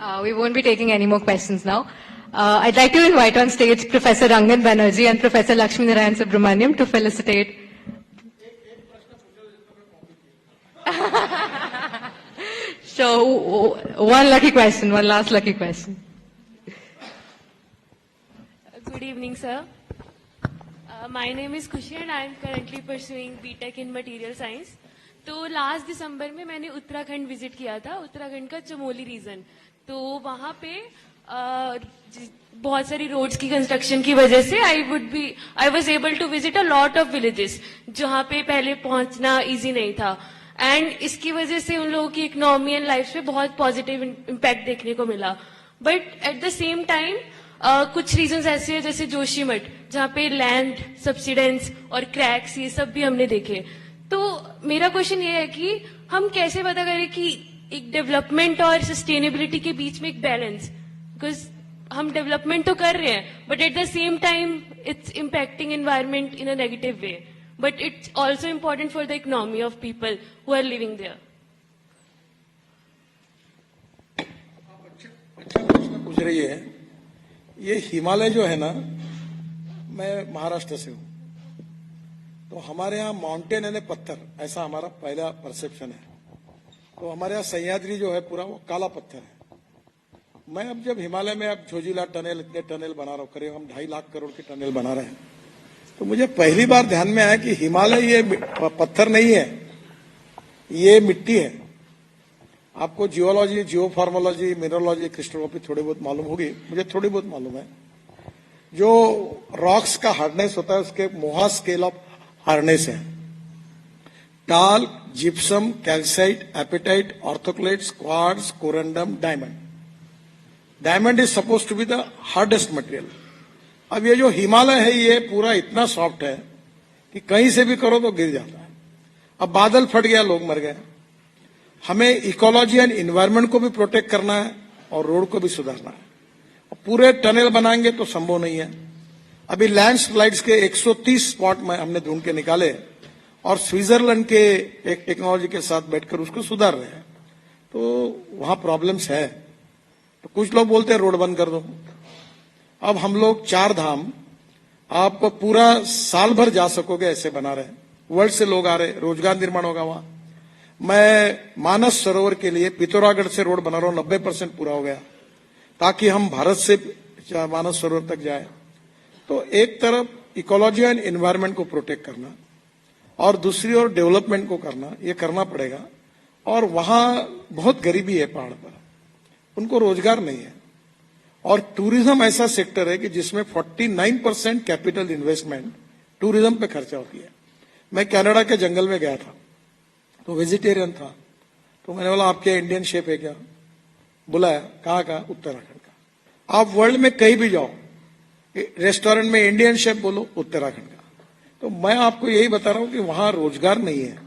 We won't be taking any more questions now. I'd like to invite on stage Professor Rangan Banerjee and Professor Lakshmi Narayan Subramaniam to felicitate. So, one lucky question, one last lucky question. Good evening, sir. My name is Khushi and I am currently pursuing BTech in Material Science. तो last दिसंबर में मैंने Uttarakhand visit किया था, उत्तराखंड का Chamoli reason. तो वहां पे बहुत सारी रोड्स की कंस्ट्रक्शन की वजह से I was able to visit a lot of villages जहां पे पहले पहुंचना इजी नहीं था. एंड इसकी वजह से उन लोगों की इकोनॉमी एंड लाइफ पे बहुत पॉजिटिव इम्पैक्ट देखने को मिला. But at the same time कुछ रीजंस ऐसे हैं जैसे जोशीमठ जहाँ पे लैंड सब्सिडेंस और क्रैक्स ये सब भी हमने देखे. तो मेरा क्वेश्चन ये है कि हम कैसे पता करें कि एक डेवलपमेंट और सस्टेनेबिलिटी के बीच में एक बैलेंस, बिकॉज हम डेवलपमेंट तो कर रहे हैं but at the same time it's impacting environment in a negative way, but it's also important for the economy of people who are living there. अच्छा प्रश्न पूछ रही है. ये हिमालय जो है ना, मैं महाराष्ट्र से हूं, तो हमारे यहाँ माउंटेन यानी पत्थर, ऐसा हमारा पहला परसेप्शन है. तो हमारे यहाँ सह्याद्री जो है पूरा वो काला पत्थर है. मैं अब जब हिमालय में अब झोजिला टनल, इतने टनल बना रहा हूँ, करीब हम 2.5 लाख करोड़ के टनल बना रहे हैं, तो मुझे पहली बार ध्यान में आया कि हिमालय ये पत्थर नहीं है, ये मिट्टी है. आपको जियोलॉजी, जियोफार्मोलॉजी, मिनरोलॉजी, क्रिस्टोग्राफी थोड़ी बहुत मालूम होगी, मुझे थोड़ी बहुत मालूम है. जो रॉक्स का हार्डनेस होता है उसके मोहा स्केल ऑफ हार्डनेस है. Talc, gypsum, calcite, apatite, orthoclase, quartz, corundum, diamond. Diamond is suppose to be the hardest material. अब ये जो हिमालय है ये पूरा इतना सॉफ्ट है कि कहीं से भी करो तो गिर जाता है. अब बादल फट गया, लोग मर गए. हमें इकोलॉजी एंड इन्वायरमेंट को भी प्रोटेक्ट करना है और रोड को भी सुधारना है. पूरे टनल बनाएंगे तो संभव नहीं है. अभी लैंडस्लाइड्स के 130 स्पॉट में हमने ढूंढ के निकाले और स्विट्जरलैंड के एक टेक्नोलॉजी के साथ बैठकर उसको सुधार रहे हैं. तो वहां प्रॉब्लम्स है. तो कुछ लोग बोलते हैं रोड बंद कर दो. अब हम लोग 4 धाम आप पूरा साल भर जा सकोगे ऐसे बना रहे हैं. वर्ल्ड से लोग आ रहे, रोजगार निर्माण होगा वहां. मैं मानस सरोवर के लिए पिथौरागढ़ से रोड बना रहा हूं, 90% पूरा हो गया, ताकि हम भारत से मानस सरोवर तक जाए. तो एक तरफ इकोलॉजी एंड एनवायरनमेंट को प्रोटेक्ट करना और दूसरी ओर डेवलपमेंट को करना, ये करना पड़ेगा. और वहां बहुत गरीबी है पहाड़ पर, उनको रोजगार नहीं है. और टूरिज्म ऐसा सेक्टर है कि जिसमें 49% कैपिटल इन्वेस्टमेंट टूरिज्म पे खर्चा होती है. मैं कनाडा के जंगल में गया था, तो वेजिटेरियन था, तो मैंने बोला आपके इंडियन शेफ है क्या? बुलाया, कहाँ का? उत्तराखंड का. आप वर्ल्ड में कहीं भी जाओ, रेस्टोरेंट में इंडियन शेफ बोलो, उत्तराखंड का. तो मैं आपको यही बता रहा हूं कि वहां रोजगार नहीं है.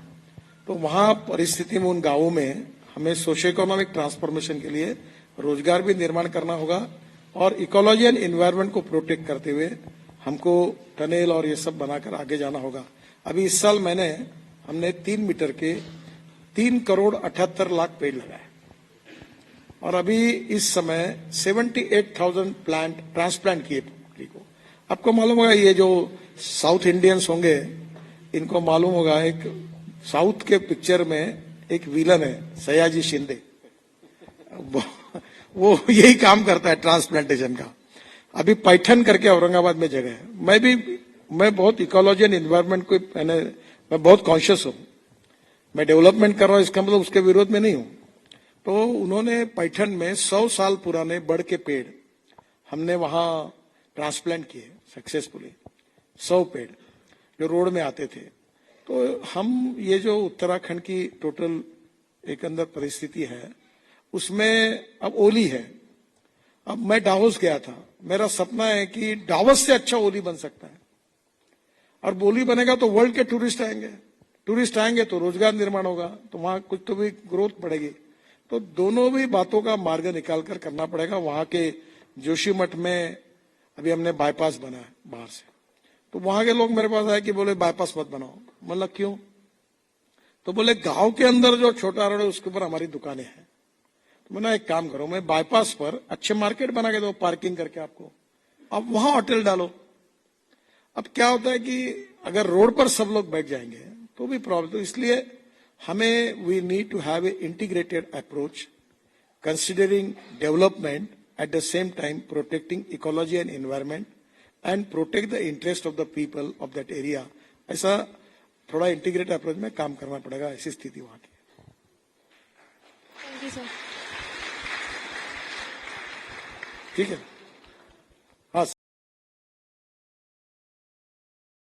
तो वहां परिस्थिति में, उन गांवों में हमें सोशो इकोनॉमिक ट्रांसफॉर्मेशन के लिए रोजगार भी निर्माण करना होगा और इकोलॉजी एंड एनवायरनमेंट को प्रोटेक्ट करते हुए हमको टनल और ये सब बनाकर आगे जाना होगा. अभी इस साल हमने 3 मीटर के 3 करोड़ 78 लाख पेड़ लगाए और अभी इस समय 78,000 प्लांट ट्रांसप्लांट किए. को आपको मालूम होगा, ये जो साउथ इंडियंस होंगे इनको मालूम होगा, एक साउथ के पिक्चर में एक विलन है सयाजी शिंदे, वो यही काम करता है ट्रांसप्लांटेशन का. अभी पैठन करके औरंगाबाद में जगह है. मैं बहुत इकोलॉजी एंड एनवायरनमेंट को मैं बहुत कॉन्शियस हूं. मैं डेवलपमेंट कर रहा हूं, इसका मतलब उसके विरोध में नहीं हूं. तो उन्होंने पैठन में 100 साल पुराने बड़ के पेड़ हमने वहां ट्रांसप्लांट किए सक्सेसफुली. 100 पेड़ जो रोड में आते थे. तो हम ये जो उत्तराखंड की टोटल एक अंदर परिस्थिति है उसमें अब ओली है. अब मैं डावोस गया था, मेरा सपना है कि डावोस से अच्छा ओली बन सकता है. और ओली बनेगा तो वर्ल्ड के टूरिस्ट आएंगे तो रोजगार निर्माण होगा, तो वहां कुछ तो भी ग्रोथ बढ़ेगी. तो दोनों भी बातों का मार्ग निकालकर करना पड़ेगा. वहां के जोशीमठ में अभी हमने बाईपास बनाया बाहर से, तो वहां के लोग मेरे पास आए कि बोले बाईपास मत बनाओ. मतलब क्यों? तो बोले गांव के अंदर जो छोटा रोड है उसके ऊपर हमारी दुकानें हैं, तो मैंने एक काम करो, मैं बाईपास पर अच्छे मार्केट बना के दो पार्किंग करके आपको, अब वहां होटल डालो। अब क्या होता है कि अगर रोड पर सब लोग बैठ जाएंगे तो भी प्रॉब्लम, तो इसलिए हमें we need to have a integrated approach considering development at the same time protecting ecology and environment and protect the interest of the people of that area। ऐसा थोड़ा इंटीग्रेटेड अप्रोच में काम करना पड़ेगा, ऐसी स्थिति वहां की। Thank you sir. ठीक है।